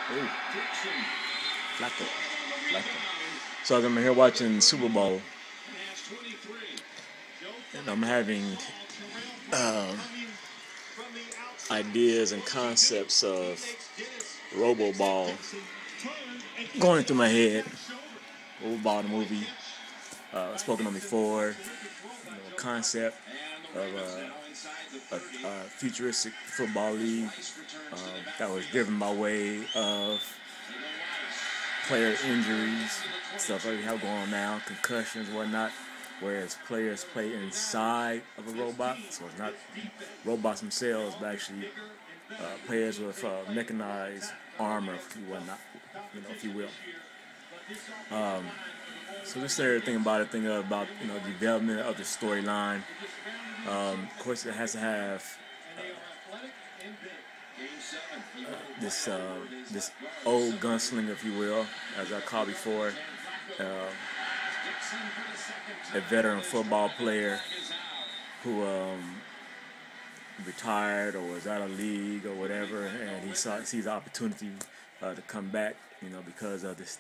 Ooh, Flacco. Flacco. So I'm here watching Super Bowl, and I'm having um, ideas and concepts of RoboBall going through my head. RoboBall, the movie, spoken on before. Concept of a futuristic football league that was driven by way of player injuries, stuff like we have going on now, concussions, whatnot. Whereas players play inside of a robot, so it's not robots themselves, but actually players with mechanized armor, whatnot, if you will. So just there, thinking about it, thinking about development of the storyline. Of course, it has to have this old gunslinger, if you will, as I called before, a veteran football player who retired or was out of league or whatever, and he sees the opportunity to come back, because of this,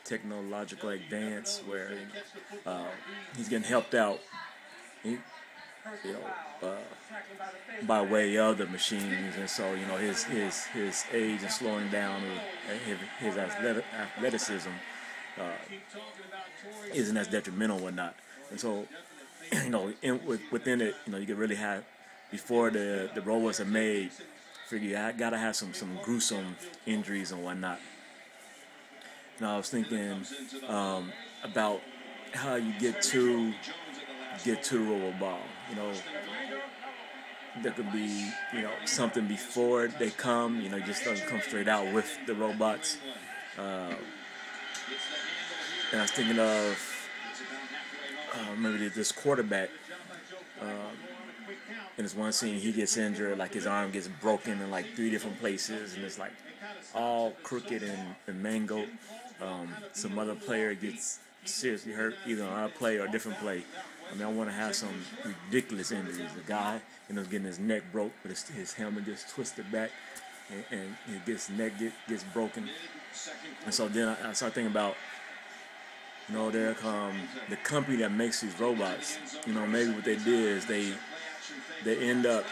technological advance where he's getting helped out, by way of the machines, and so his age is slowing down, his athleticism isn't as detrimental or whatnot, and so within it, you can really have before the robots are made. Figure I gotta have some gruesome injuries and whatnot. Now I was thinking about how you get to RoboBall. There could be something before they come. It just doesn't come straight out with the robots. And I was thinking of maybe this quarterback. In this one scene, he gets injured, like his arm gets broken in like 3 different places, and it's like all crooked and mangled. Some other player gets seriously hurt, either on our play or a different play. I want to have some ridiculous injuries. The guy getting his neck broke, but his helmet gets twisted back, and his neck gets broken. And so then I started thinking about, there come the company that makes these robots. Maybe what they did is they end up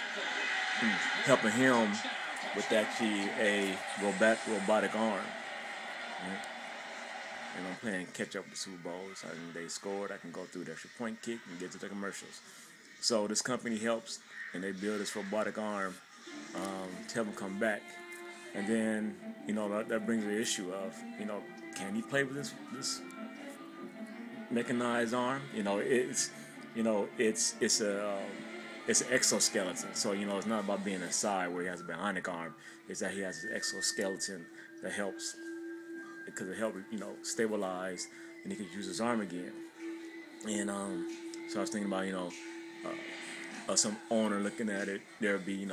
helping him with actually a robotic arm. Right? And I'm playing catch up with the Super Bowl. So they scored, I can go through the extra point kick and get to the commercials. So this company helps, and they build this robotic arm to help him come back. And then that brings the issue of can he play with this mechanized arm? It's an exoskeleton. So it's not about being inside where he has a bionic arm. It's that he has an exoskeleton that helps, because it helps stabilize, and he could use his arm again. And so I was thinking about some owner looking at it. There would be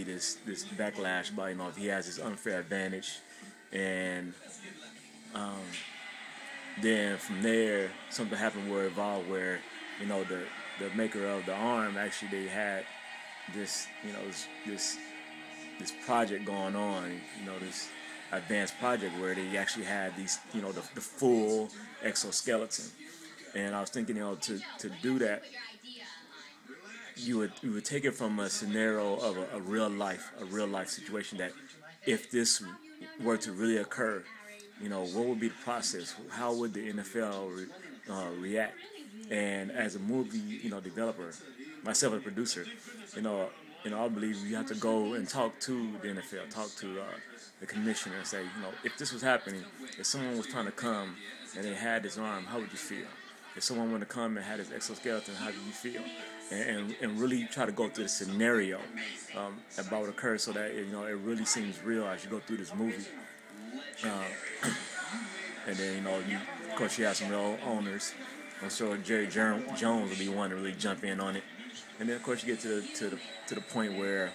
this backlash by if he has this unfair advantage, and then from there something happened where it evolved where the maker of the arm actually they had this this project going on, this advanced project where they actually had these the full exoskeleton. And I was thinking to do that you would take it from a scenario of a real life situation, that if this were to really occur, what would be the process? How would the NFL react? And as a movie, developer, myself as a producer, I believe you have to go and talk to the NFL, talk to the commissioner, and say, if this was happening, if someone was trying to come and they had this arm, how would you feel? If someone wanted to come and had this exoskeleton, how do you feel? And really try to go through the scenario about what occurs, so that it really seems real as you go through this movie. And then of course you have some real owners. I'm sure Jerry Jones will be one to really jump in on it. And then of course you get to the point where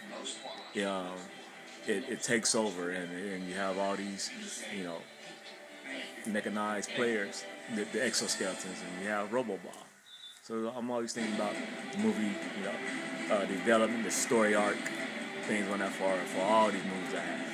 it takes over, and you have all these mechanized players, the exoskeletons, and you have RoboBall. So I'm always thinking about the movie, development, the story arc, things like that for all these movies I have.